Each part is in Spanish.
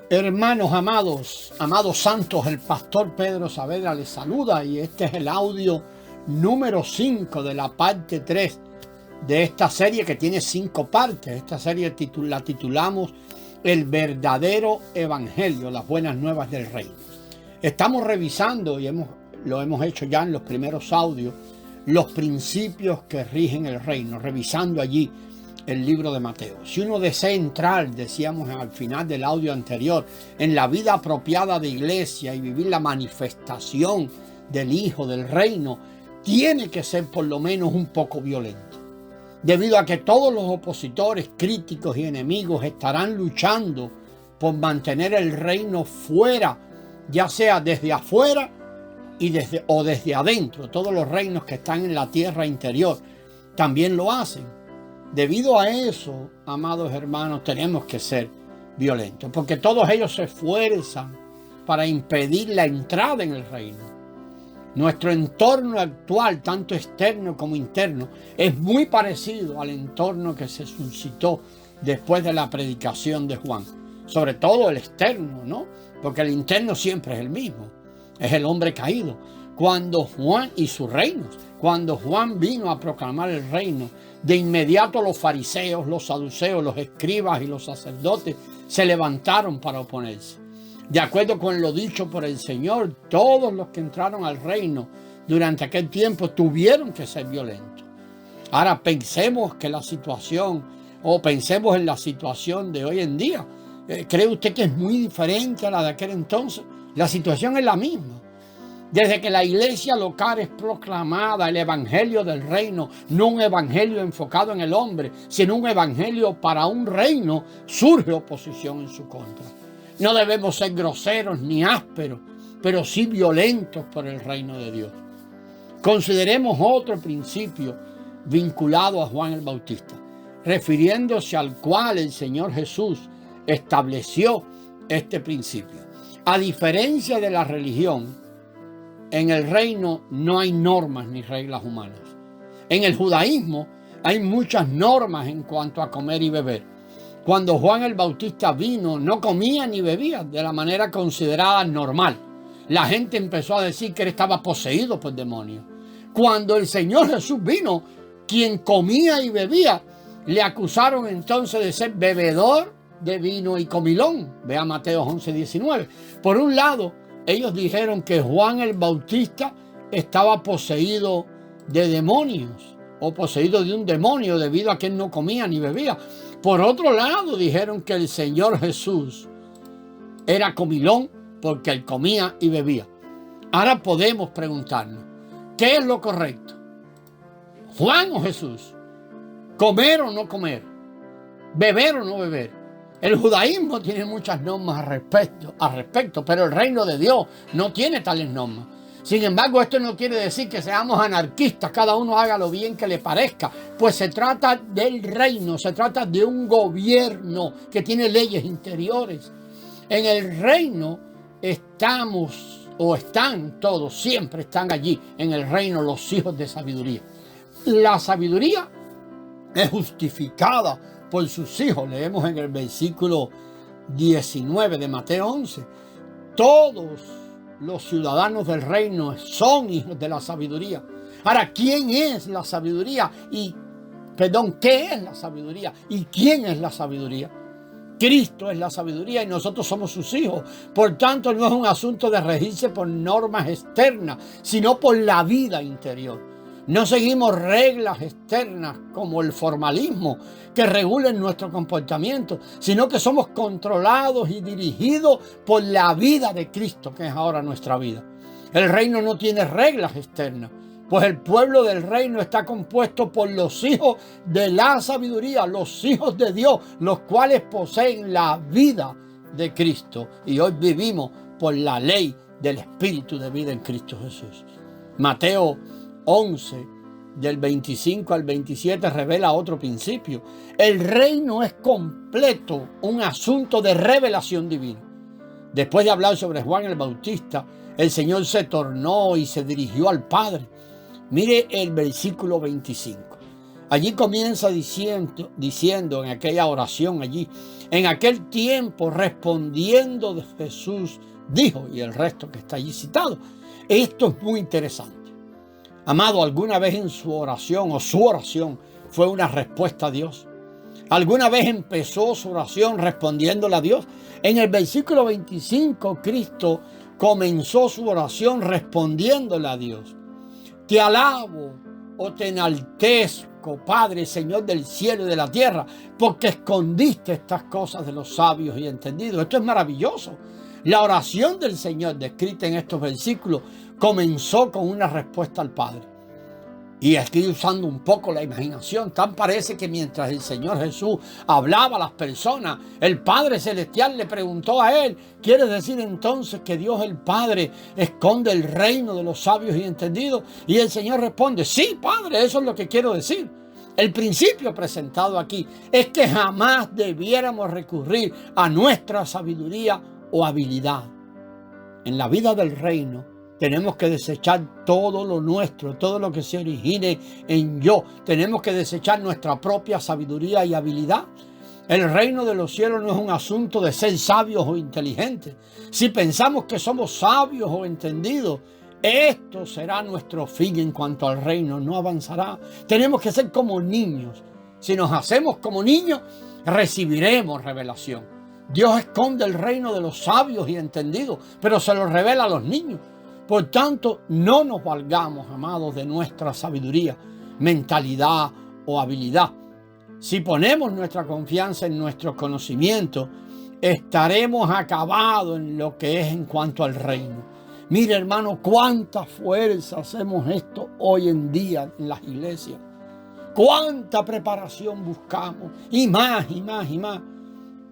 Hermanos amados, amados santos, el pastor Pedro Saavedra les saluda y este es el audio número 5 de la parte 3 de esta serie que tiene 5 partes. Esta serie la titulamos El verdadero evangelio, las buenas nuevas del reino. Estamos revisando y lo hemos hecho ya en los primeros audios, los principios que rigen el reino, revisando allí el libro de Mateo. Si uno desea entrar, decíamos al final del audio anterior, en la vida apropiada de iglesia y vivir la manifestación del Hijo del Reino, tiene que ser por lo menos un poco violento. Debido a que todos los opositores, críticos y enemigos estarán luchando por mantener el reino fuera, ya sea desde afuera o desde adentro. Todos los reinos que están en la tierra interior también lo hacen. Debido a eso, amados hermanos, tenemos que ser violentos, porque todos ellos se esfuerzan para impedir la entrada en el reino. Nuestro entorno actual, tanto externo como interno, es muy parecido al entorno que se suscitó después de la predicación de Juan. Sobre todo el externo, ¿no? Porque el interno siempre es el mismo. Es el hombre caído. Cuando Juan y sus reinos, cuando Juan vino a proclamar el reino, de inmediato los fariseos, los saduceos, los escribas y los sacerdotes se levantaron para oponerse. De acuerdo con lo dicho por el Señor, todos los que entraron al reino durante aquel tiempo tuvieron que ser violentos. Ahora pensemos en la situación de hoy en día. ¿Cree usted que es muy diferente a la de aquel entonces? La situación es la misma. Desde que la iglesia local es proclamada el evangelio del reino, no un evangelio enfocado en el hombre, sino un evangelio para un reino, surge oposición en su contra. No debemos ser groseros ni ásperos, pero sí violentos por el reino de Dios. Consideremos otro principio vinculado a Juan el Bautista, refiriéndose al cual el Señor Jesús estableció este principio. A diferencia de la religión, en el reino no hay normas ni reglas humanas. En el judaísmo hay muchas normas en cuanto a comer y beber. Cuando Juan el Bautista vino, no comía ni bebía de la manera considerada normal. La gente empezó a decir que él estaba poseído por demonios. Cuando el Señor Jesús vino, quien comía y bebía, le acusaron entonces de ser bebedor de vino y comilón. Vea Mateo 11:19. Por un lado, ellos dijeron que Juan el Bautista estaba poseído de demonios o poseído de un demonio debido a que él no comía ni bebía. Por otro lado, dijeron que el Señor Jesús era comilón porque él comía y bebía. Ahora podemos preguntarnos, ¿qué es lo correcto? ¿Juan o Jesús? ¿Comer o no comer? ¿Beber o no beber? El judaísmo tiene muchas normas al respecto, pero el reino de Dios no tiene tales normas. Sin embargo, esto no quiere decir que seamos anarquistas, cada uno haga lo bien que le parezca, pues se trata del reino, se trata de un gobierno que tiene leyes interiores. En el reino siempre están allí, en el reino los hijos de sabiduría. La sabiduría es justificada por sus hijos. Leemos en el versículo 19 de Mateo 11. Todos los ciudadanos del reino son hijos de la sabiduría. Ahora, ¿quién es la sabiduría? ¿Qué es la sabiduría? ¿Y quién es la sabiduría? Cristo es la sabiduría y nosotros somos sus hijos. Por tanto, no es un asunto de regirse por normas externas, sino por la vida interior. No seguimos reglas externas como el formalismo que regulen nuestro comportamiento, sino que somos controlados y dirigidos por la vida de Cristo, que es ahora nuestra vida. El reino no tiene reglas externas, pues el pueblo del reino está compuesto por los hijos de la sabiduría, los hijos de Dios, los cuales poseen la vida de Cristo. Y hoy vivimos por la ley del Espíritu de vida en Cristo Jesús. Mateo 11, del 25 al 27, revela otro principio. El reino es completo, un asunto de revelación divina. Después de hablar sobre Juan el Bautista, el Señor se tornó y se dirigió al Padre. Mire el versículo 25. Allí comienza diciendo en aquella oración allí, en aquel tiempo respondiendo de Jesús, dijo, y el resto que está allí citado. Esto es muy interesante. Amado, ¿alguna vez en su oración o su oración fue una respuesta a Dios? ¿Alguna vez empezó su oración respondiéndole a Dios? En el versículo 25, Cristo comenzó su oración respondiéndole a Dios. Te alabo o te enaltezco, Padre, Señor del cielo y de la tierra, porque escondiste estas cosas de los sabios y entendidos. Esto es maravilloso. La oración del Señor descrita en estos versículos comenzó con una respuesta al Padre. Y estoy usando un poco la imaginación. Tan parece que mientras el Señor Jesús hablaba a las personas, el Padre Celestial le preguntó a él, ¿quiere decir entonces que Dios el Padre esconde el reino de los sabios y entendidos? Y el Señor responde, sí, Padre, eso es lo que quiero decir. El principio presentado aquí es que jamás debiéramos recurrir a nuestra sabiduría o habilidad. En la vida del reino tenemos que desechar todo lo nuestro, todo lo que se origine en yo. Tenemos que desechar nuestra propia sabiduría y habilidad. El reino de los cielos no es un asunto de ser sabios o inteligentes. Si pensamos que somos sabios o entendidos, esto será nuestro fin en cuanto al reino, no avanzará. Tenemos que ser como niños. Si nos hacemos como niños, recibiremos revelación. Dios esconde el reino de los sabios y entendidos, pero se lo revela a los niños. Por tanto, no nos valgamos, amados, de nuestra sabiduría, mentalidad o habilidad. Si ponemos nuestra confianza en nuestros conocimientos, estaremos acabados en lo que es en cuanto al reino. Mire, hermano, cuánta fuerza hacemos esto hoy en día en las iglesias. Cuánta preparación buscamos, y más, y más, y más.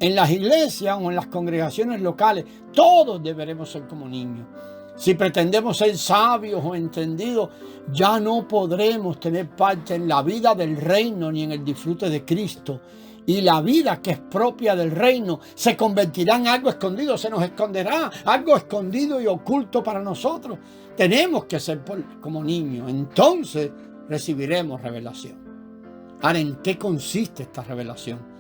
En las iglesias o en las congregaciones locales, todos deberemos ser como niños. Si pretendemos ser sabios o entendidos, ya no podremos tener parte en la vida del reino ni en el disfrute de Cristo. Y la vida que es propia del reino se convertirá en algo escondido, se nos esconderá, algo escondido y oculto para nosotros. Tenemos que ser como niños, entonces recibiremos revelación. Ahora, ¿en qué consiste esta revelación?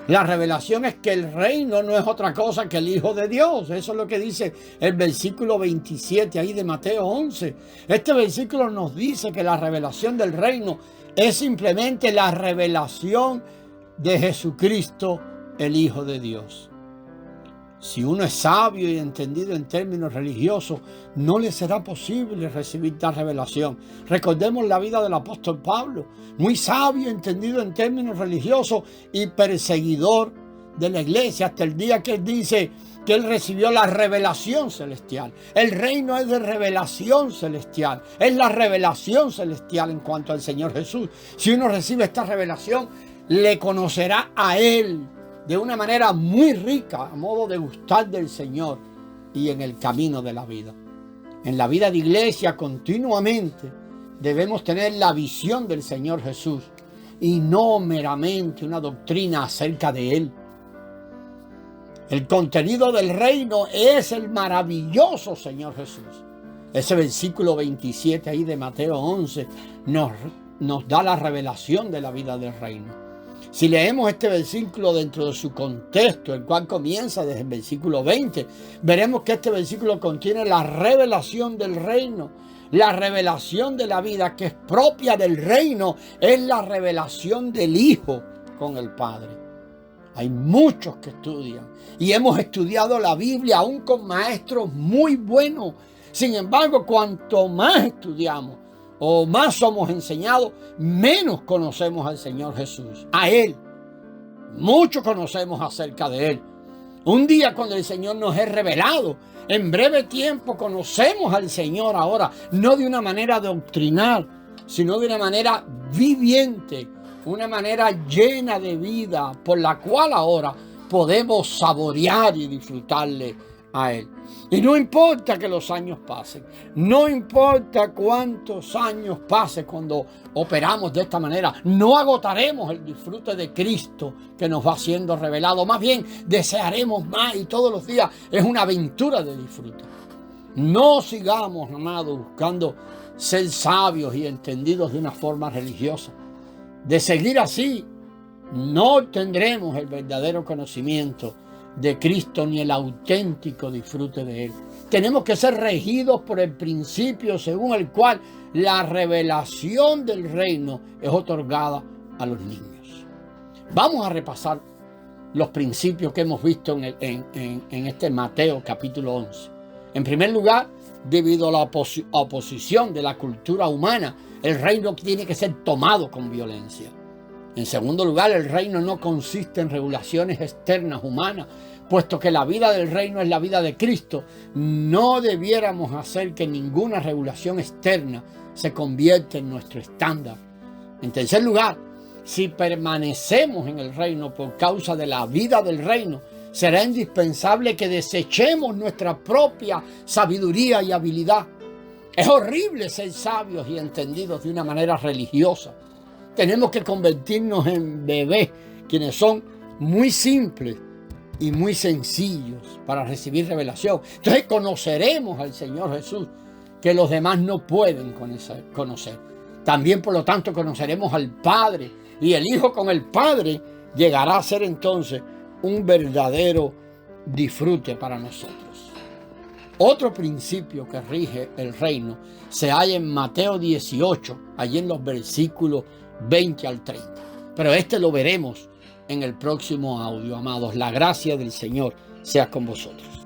La revelación es que el reino no es otra cosa que el Hijo de Dios. Eso es lo que dice el versículo 27 ahí de Mateo 11. Este versículo nos dice que la revelación del reino es simplemente la revelación de Jesucristo, el Hijo de Dios. Si uno es sabio y entendido en términos religiosos, no le será posible recibir tal revelación. Recordemos la vida del apóstol Pablo, muy sabio, entendido en términos religiosos y perseguidor de la iglesia, hasta el día que él dice que él recibió la revelación celestial. El reino es de revelación celestial, es la revelación celestial en cuanto al Señor Jesús. Si uno recibe esta revelación, le conocerá a Él de una manera muy rica, a modo de gustar del Señor y en el camino de la vida. En la vida de iglesia continuamente debemos tener la visión del Señor Jesús y no meramente una doctrina acerca de Él. El contenido del reino es el maravilloso Señor Jesús. Ese versículo 27 ahí de Mateo 11 nos da la revelación de la vida del reino. Si leemos este versículo dentro de su contexto, el cual comienza desde el versículo 20, veremos que este versículo contiene la revelación del reino. La revelación de la vida que es propia del reino es la revelación del Hijo con el Padre. Hay muchos que estudian y hemos estudiado la Biblia aún con maestros muy buenos. Sin embargo, cuanto más estudiamos o más somos enseñados, menos conocemos al Señor Jesús, a Él. Mucho conocemos acerca de Él. Un día cuando el Señor nos es revelado, en breve tiempo conocemos al Señor ahora, no de una manera doctrinal, sino de una manera viviente, una manera llena de vida, por la cual ahora podemos saborear y disfrutarle a Él. Y no importa que los años pasen, no importa cuántos años pasen cuando operamos de esta manera, no agotaremos el disfrute de Cristo que nos va siendo revelado. Más bien, desearemos más y todos los días es una aventura de disfrute. No sigamos, amados, buscando ser sabios y entendidos de una forma religiosa. De seguir así, no tendremos el verdadero conocimiento de Cristo ni el auténtico disfrute de Él. Tenemos que ser regidos por el principio según el cual la revelación del reino es otorgada a los niños. Vamos a repasar los principios que hemos visto en este Mateo capítulo 11. En primer lugar, debido a la oposición de la cultura humana, el reino tiene que ser tomado con violencia. En segundo lugar, el reino no consiste en regulaciones externas humanas, puesto que la vida del reino es la vida de Cristo. No debiéramos hacer que ninguna regulación externa se convierta en nuestro estándar. En tercer lugar, si permanecemos en el reino por causa de la vida del reino, será indispensable que desechemos nuestra propia sabiduría y habilidad. Es horrible ser sabios y entendidos de una manera religiosa. Tenemos que convertirnos en bebés, quienes son muy simples y muy sencillos para recibir revelación. Entonces conoceremos al Señor Jesús, que los demás no pueden conocer. También, por lo tanto, conoceremos al Padre, y el Hijo con el Padre llegará a ser entonces un verdadero disfrute para nosotros. Otro principio que rige el reino se halla en Mateo 18, allí en los versículos 20 al 30. Pero este lo veremos en el próximo audio, amados. La gracia del Señor sea con vosotros.